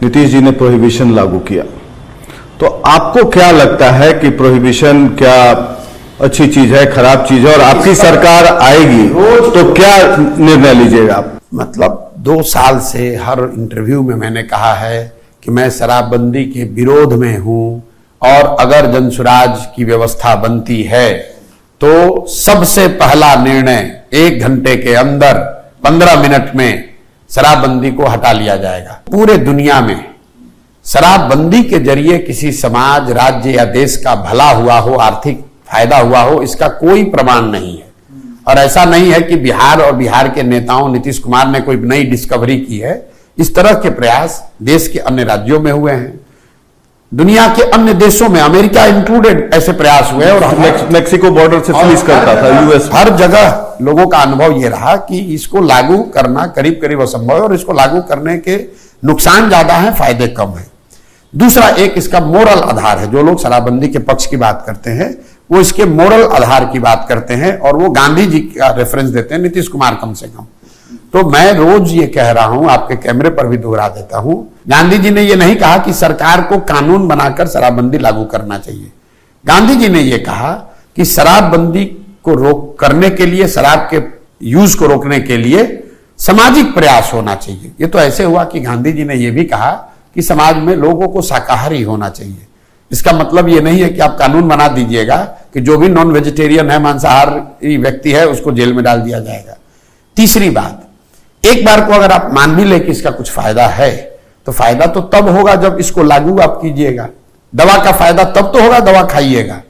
नीतीश जी ने प्रोहिबिशन लागू किया, तो आपको क्या लगता है कि प्रोहिबिशन क्या अच्छी चीज है, खराब चीज है, और आपकी सरकार आएगी तो क्या निर्णय लीजिएगा आप? मतलब 2 साल से हर इंटरव्यू में मैंने कहा है कि मैं शराबबंदी के विरोध में हूं, और अगर जनसुराज की व्यवस्था बनती है तो सबसे पहला निर्णय 1 घंटे के अंदर 15 मिनट में शराबबंदी को हटा लिया जाएगा। पूरे दुनिया में शराबबंदी के जरिए किसी समाज, राज्य या देश का भला हुआ हो, आर्थिक फायदा हुआ हो, इसका कोई प्रमाण नहीं है। और ऐसा नहीं है कि बिहार और बिहार के नेताओं, नीतीश कुमार ने कोई नई डिस्कवरी की है। इस तरह के प्रयास देश के अन्य राज्यों में हुए हैं, दुनिया के अन्य देशों में, अमेरिका इंक्लूडेड, ऐसे प्रयास हुए। और मेक्सिको बॉर्डर से पुलिस करता था, यूएस, हर जगह लोगों का अनुभव यह रहा कि इसको लागू करना करीब करीब असंभव है, और इसको लागू करने के नुकसान ज्यादा है, फायदे कम है। दूसरा, एक इसका मोरल आधार है। जो लोग शराबबंदी के पक्ष की बात करते हैं वो इसके मोरल आधार की बात करते हैं, और वो गांधी जी का रेफरेंस देते हैं, नीतीश कुमार कम से कम। तो मैं रोज ये कह रहा हूं, आपके कैमरे पर भी दोहरा देता हूं, गांधी जी ने ये नहीं कहा कि सरकार को कानून बनाकर शराबबंदी लागू करना चाहिए। गांधी जी ने ये कहा कि शराबबंदी को रोक करने के लिए, शराब के यूज को रोकने के लिए सामाजिक प्रयास होना चाहिए। ये तो ऐसे हुआ कि गांधी जी ने यह भी कहा कि समाज में लोगों को शाकाहारी होना चाहिए। इसका मतलब ये नहीं है कि आप कानून बना दीजिएगा कि जो भी नॉन वेजिटेरियन है, मांसाहारी व्यक्ति है, उसको जेल में डाल दिया जाएगा। तीसरी बात, एक बार को अगर आप मान भी ले कि इसका कुछ फायदा है, तो फायदा तो तब होगा जब इसको लागू आप कीजिएगा। दवा का फायदा तब तो होगा, दवा खाइएगा।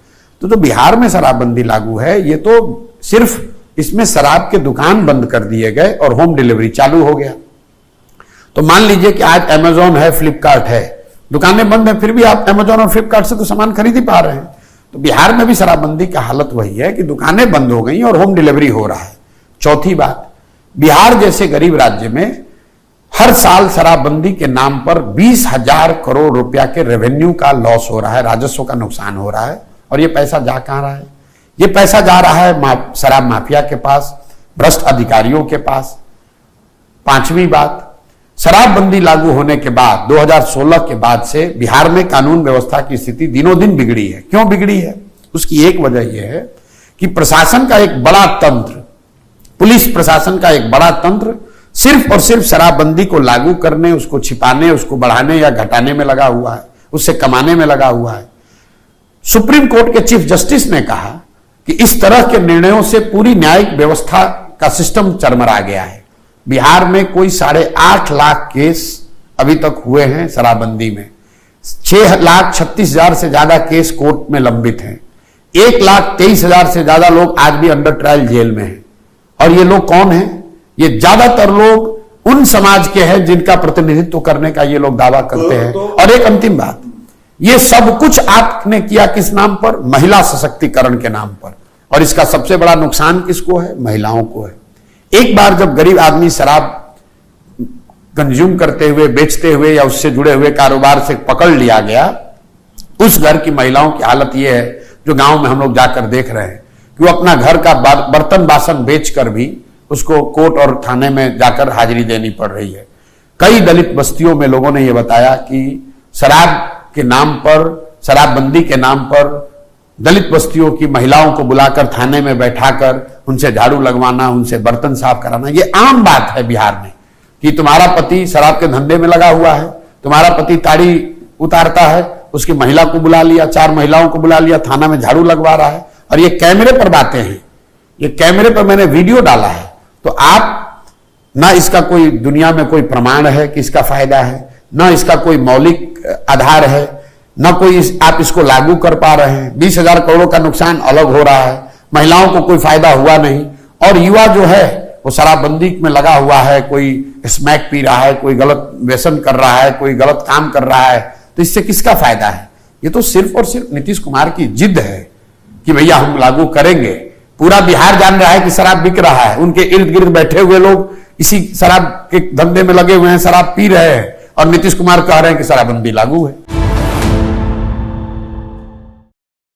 तो जो बिहार में शराबबंदी लागू है, ये तो सिर्फ इसमें शराब के दुकान बंद कर दिए गए और होम डिलीवरी चालू हो गया। तो मान लीजिए कि आज अमेजॉन है, फ्लिपकार्ट है, दुकानें बंद है, फिर भी आप अमेजॉन और फ्लिपकार्ट से तो सामान खरीद ही पा रहे हैं। तो बिहार में भी शराबबंदी का हालत वही है कि दुकानें बंद हो गई और होम डिलीवरी हो रहा है। चौथी बात, बिहार जैसे गरीब राज्य में हर साल शराबबंदी के नाम पर 20,000 करोड़ रुपया के रेवेन्यू का लॉस हो रहा है, राजस्व का नुकसान हो रहा है। और ये पैसा जा कहां रहा है? ये पैसा जा रहा है शराब माफिया के पास, भ्रष्ट अधिकारियों के पास। पांचवी बात, शराबबंदी लागू होने के बाद 2016 के बाद से बिहार में कानून व्यवस्था की स्थिति दिनों दिन बिगड़ी है। क्यों बिगड़ी है? उसकी एक वजह यह है कि प्रशासन का एक बड़ा तंत्र, पुलिस प्रशासन का एक बड़ा तंत्र सिर्फ और सिर्फ शराबबंदी को लागू करने, उसको छिपाने, उसको बढ़ाने या घटाने में लगा हुआ है, उससे कमाने में लगा हुआ है। सुप्रीम कोर्ट के चीफ जस्टिस ने कहा कि इस तरह के निर्णयों से पूरी न्यायिक व्यवस्था का सिस्टम चरमरा गया है। बिहार में कोई 8.5 लाख केस अभी तक हुए हैं शराबबंदी में। 6,36,000 से ज्यादा केस कोर्ट में लंबित हैं। 1,23,000 से ज्यादा लोग आज भी अंडर ट्रायल जेल में हैं। और ये लोग कौन हैं? ये ज्यादातर लोग उन समाज के हैं जिनका प्रतिनिधित्व करने का ये लोग दावा करते हैं। और एक अंतिम बात, ये सब कुछ आपने किया किस नाम पर? महिला सशक्तिकरण के नाम पर। और इसका सबसे बड़ा नुकसान किसको है? महिलाओं को है। एक बार जब गरीब आदमी शराब कंज्यूम करते हुए, बेचते हुए या उससे जुड़े हुए कारोबार से पकड़ लिया गया, उस घर की महिलाओं की हालत यह है, जो गांव में हम लोग जाकर देख रहे हैं, कि वो अपना घर का बर्तन बासन बेचकर भी उसको कोर्ट और थाने में जाकर हाजिरी देनी पड़ रही है। कई दलित बस्तियों में लोगों ने यह बताया कि शराब के नाम पर, शराबबंदी के नाम पर दलित बस्तियों की महिलाओं को बुलाकर थाने में बैठाकर उनसे झाड़ू लगवाना, उनसे बर्तन साफ कराना, ये आम बात है बिहार में। कि तुम्हारा पति शराब के धंधे में लगा हुआ है, तुम्हारा पति ताड़ी उतारता है, उसकी महिला को बुला लिया, 4 महिलाओं को बुला लिया, थाना में झाड़ू लगवा रहा है। और ये कैमरे पर बातें हैं, ये कैमरे पर मैंने वीडियो डाला है। तो आप ना, इसका कोई दुनिया में कोई प्रमाण है कि इसका फायदा है, ना इसका कोई मौलिक आधार है, ना कोई आप इसको लागू कर पा रहे हैं। 20,000 करोड़ का नुकसान अलग हो रहा है, महिलाओं को कोई फायदा हुआ नहीं। और युवा जो है वो शराबबंदी में लगा हुआ है, कोई स्मैक पी रहा है, कोई गलत व्यसन कर रहा है, कोई गलत काम कर रहा है। तो इससे किसका फायदा है? ये तो सिर्फ और सिर्फ नीतीश कुमार की जिद है कि भैया हम लागू करेंगे। पूरा बिहार जान रहा है कि शराब बिक रहा है, उनके इर्द गिर्द बैठे हुए लोग इसी शराब के धंधे में लगे हुए हैं, शराब पी रहे हैं, और नीतीश कुमार कह रहे हैं कि शराबबंदी लागू है।